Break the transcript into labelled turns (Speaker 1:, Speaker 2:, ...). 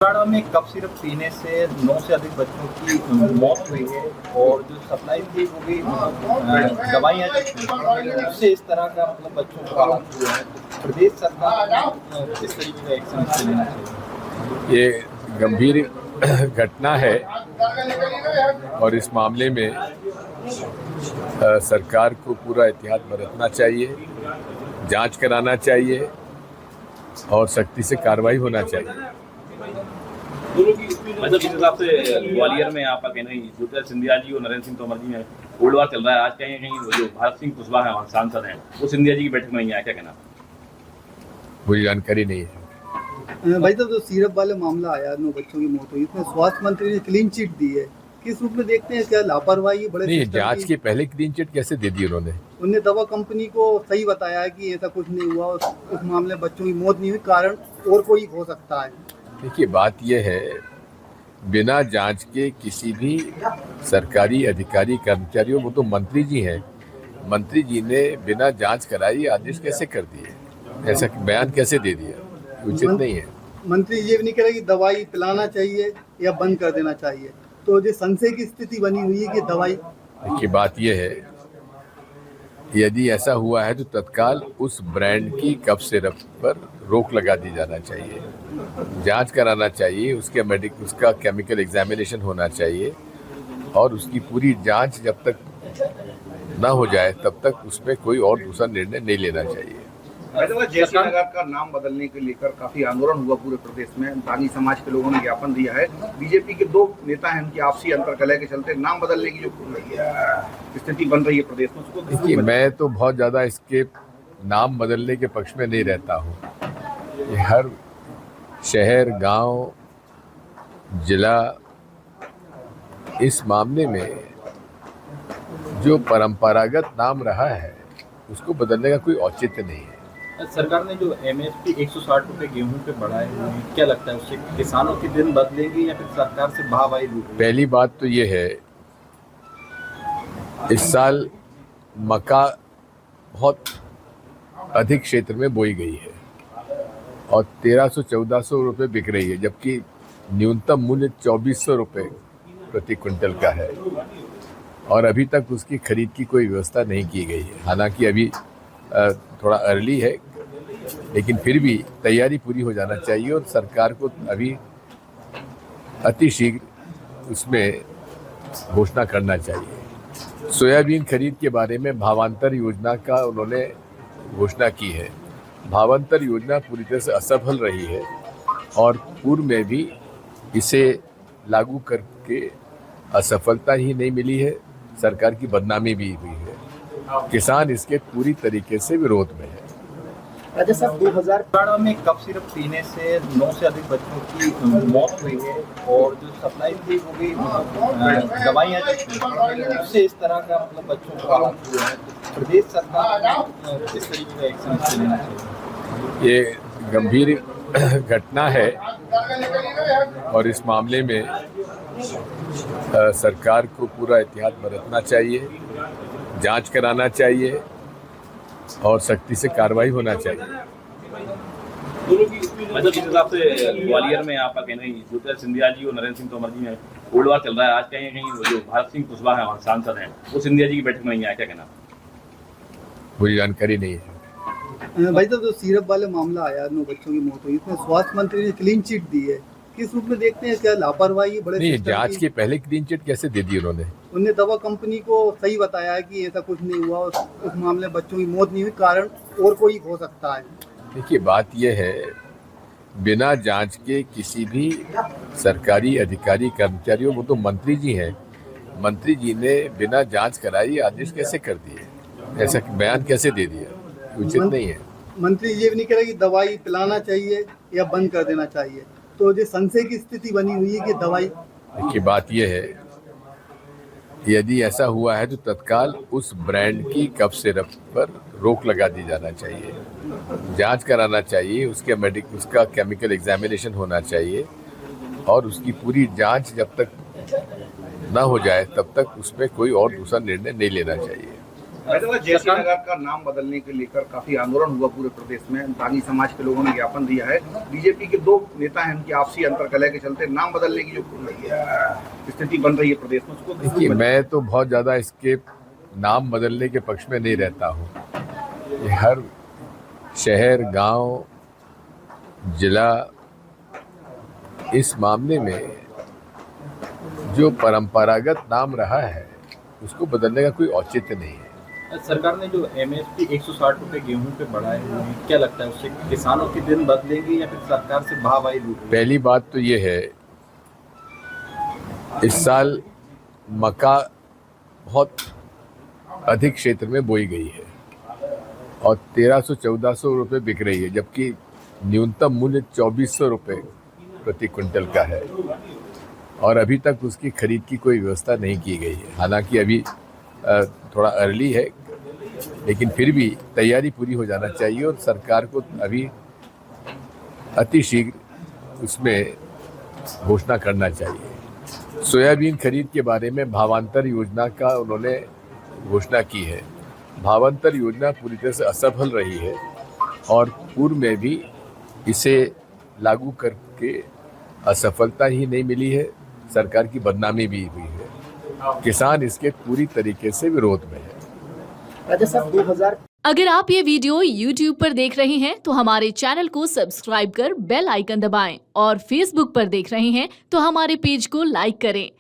Speaker 1: हरियाणा में cough syrup पीने से 9 से अधिक बच्चों की मौत हुई है और जो सप्लाई थी वो भी दवाइयाँ उससे इस तरह का बच्चों को हालात हुआ है। प्रदेश सरकार किस तरीके का एक्शन इससे लेना चाहिए?
Speaker 2: ये गंभीर घटना है और इस मामले में सरकार को पूरा एहतियात बरतना चाहिए, जांच कराना चाहिए और सख्ती से कार्रवाई होना चाहिए।
Speaker 3: मतलब जिस हिसाब से ग्वालियर में आपका कहना है ज्योतिरादित्य सिंधिया जी और नरेंद्र सिंह तोमर जी में गोलवार चल रहा है, आज कहीं कहीं जो भारत सिंह कुशवाहा है सांसद हैं वो सिंधिया जी की बैठक में नहीं आया, क्या कहना?
Speaker 2: मुझे जानकारी नहीं है।
Speaker 4: भाई साहब, जो सिरप वाले मामला आया, 9 बच्चों की मौत हुई, इसमें स्वास्थ्य मंत्री ने क्लीन चिट दी है, किस रूप में देखते हैं? क्या लापरवाही बड़े
Speaker 2: नहीं, जांच के पहले क्लीन चिट कैसे दे दी
Speaker 4: उन्होंने दवा कंपनी को सही बताया है कि ऐसा कुछ नहीं हुआ, उस मामले में बच्चों की मौत नहीं हुई, कारण और कोई हो सकता है।
Speaker 2: देखिए, बात यह है, बिना जांच के किसी भी सरकारी अधिकारी कर्मचारियों, वो तो मंत्री जी हैं, मंत्री जी ने बिना जांच कराई आदेश कैसे कर दिए, ऐसा बयान कैसे दे दिया? उचित नहीं है।
Speaker 4: मंत्री ये भी नहीं कह रहे कि दवाई पिलाना चाहिए या बंद कर देना चाहिए, तो जो संशय की स्थिति बनी हुई है कि दवाई।
Speaker 2: देखिए, बात यह है, यदि ऐसा हुआ है तो तत्काल उस ब्रांड की कफ सिरप पर रोक लगा दी जाना चाहिए, जांच कराना चाहिए, उसका केमिकल एग्जामिनेशन होना चाहिए और उसकी पूरी जांच जब तक ना हो जाए तब तक उसमें कोई और दूसरा निर्णय नहीं लेना चाहिए।
Speaker 5: जेसी नगर का नाम बदलने के लेकर काफी आंदोलन हुआ पूरे प्रदेश में, दानी समाज के लोगों ने ज्ञापन दिया है। बीजेपी के 2 नेता हैं, उनकी आपसी अंतर्कलह के चलते नाम बदलने की जो स्थिति बन रही है प्रदेश में, उसको
Speaker 2: देखिए, मैं तो बहुत ज्यादा इसके नाम बदलने के पक्ष में नहीं रहता हूँ। ये हर शहर, गांव, जिला, इस मामले में जो परंपरागत नाम रहा है उसको बदलने का कोई औचित्य नहीं है।
Speaker 1: सरकार ने जो MSP 160 रुपए गेहूं पे बढ़ाए हुए हैं, क्या लगता है उससे किसानों के दिन बदलेंगे या फिर सरकार से भावाई रूप?
Speaker 2: पहली बात तो ये है, इस साल मक्का बहुत अधिक क्षेत्र में बोई गई है और 1300-1400 रुपये बिक रही है, जबकि न्यूनतम मूल्य 2400 रुपये प्रति क्विंटल का है और अभी तक उसकी खरीद की कोई व्यवस्था नहीं की गई है। हालांकि अभी थोड़ा अर्ली है, लेकिन फिर भी तैयारी पूरी हो जाना चाहिए और सरकार को अभी अतिशीघ्र उसमें घोषणा करना चाहिए। सोयाबीन खरीद के बारे में भावांतर योजना का उन्होंने घोषणा की है। भावांतर योजना पूरी तरह से असफल रही है और पूर्व में भी इसे लागू करके असफलता ही नहीं मिली है, सरकार की बदनामी भी हुई है। किसान इसके पूरी तरीके से विरोध में है।
Speaker 1: राजा साहब, 2000 हरियाणा में कफ सिरप पीने से 9 से अधिक बच्चों की मौत हुई है और जो सप्लाई थी वो भी दवाइयाँ उससे इस तरह का बच्चों को हालात हुआ है। प्रदेश सरकार किस तरीके का एक्शन इससे लेना चाहिए?
Speaker 2: ये गंभीर घटना है और इस मामले में सरकार को पूरा एहतियात बरतना चाहिए, जांच कराना चाहिए और सख्ती से कार्रवाई होना चाहिए।
Speaker 3: मतलब जिस हिसाब से ग्वालियर में आपका कहना है ज्योतिरादित्य सिंधिया जी और नरेंद्र सिंह तोमर जी में गोलवार चल रहा है, आज कहीं कहीं जो भारत सिंह कुशवाहा है सांसद हैं वो सिंधिया जी की बैठक में नहीं आया, क्या कहना?
Speaker 2: मुझे जानकारी नहीं है।
Speaker 4: भाई साहब, जो सिरप वाले मामला आया, 9 बच्चों की मौत हुई, इसमें स्वास्थ्य मंत्री ने क्लीन चिट दी है, किस रूप में देखते हैं? क्या लापरवाही बड़े
Speaker 2: नहीं, जांच के पहले क्लीन चिट कैसे दे दी उन्होंने
Speaker 4: दवा कंपनी को सही बताया है कि ऐसा कुछ नहीं हुआ, उस मामले में बच्चों की मौत नहीं हुई, कारण और कोई हो सकता है।
Speaker 2: देखिए, बात यह है, बिना जांच के किसी भी सरकारी अधिकारी कर्मचारियों, वो तो मंत्री जी हैं, मंत्री जी ने बिना जांच कराई आदेश कैसे कर दिए, ऐसा बयान कैसे दे दिया? उचित नहीं है।
Speaker 4: मंत्री ये भी नहीं कह रहे कि दवाई पिलाना चाहिए या बंद कर देना चाहिए, तो जो संशय की स्थिति बनी हुई है कि दवाई।
Speaker 2: देखिए, बात यह है, यदि ऐसा हुआ है तो तत्काल उस ब्रांड की कफ सिरप पर रोक लगा दी जाना चाहिए, जांच कराना चाहिए, उसका केमिकल एग्जामिनेशन होना चाहिए और उसकी पूरी जांच जब तक ना हो जाए तब तक उसमें कोई और दूसरा निर्णय नहीं लेना चाहिए।
Speaker 5: जैसी नगर का नाम बदलने के लेकर काफी आंदोलन हुआ पूरे प्रदेश में। दागी समाज के लोगों ने ज्ञापन दिया है। बीजेपी के दो नेता हैं, उनकी आपसी अंतर्कलह के चलते नाम बदलने की जो स्थिति बन रही है प्रदेश में, उसको
Speaker 2: देखिए, मैं तो बहुत ज़्यादा इसके नाम बदलने के पक्ष में नहीं रहता हूँ। ये हर शहर, गांव, जिला इस मामले में जो परंपरागत नाम रहा है उसको बदलने का कोई औचित्य नहीं है।
Speaker 1: सरकार ने जो एमएसपी 160 रुपए गेहूं पे बढ़ाए हुए हैं, क्या लगता है उससे किसानों के दिन बदलेंगे या फिर सरकार से भावाई लूटेंगे?
Speaker 2: पहली बात तो ये है, इस साल मक्का बहुत अधिक क्षेत्र में बोई गई है और 1300-1400 रुपये बिक रही है, जबकि न्यूनतम मूल्य 2400 रुपये प्रति क्विंटल का है और अभी तक उसकी खरीद की कोई व्यवस्था नहीं की गई है। हालांकि अभी थोड़ा अर्ली है, लेकिन फिर भी तैयारी पूरी हो जाना चाहिए और सरकार को अभी अतिशीघ्र उसमें घोषणा करना चाहिए। सोयाबीन खरीद के बारे में भावांतर योजना का उन्होंने घोषणा की है। भावांतर योजना पूरी तरह से असफल रही है और पूर्व में भी इसे लागू करके असफलता ही नहीं मिली है, सरकार की बदनामी भी हुई है। किसान इसके पूरी तरीके से विरोध में है।
Speaker 1: राजा साहब 2000
Speaker 6: अगर आप ये वीडियो YouTube पर देख रहे हैं तो हमारे चैनल को सब्सक्राइब कर बेल आइकन दबाएं और Facebook पर देख रहे हैं तो हमारे पेज को लाइक करें।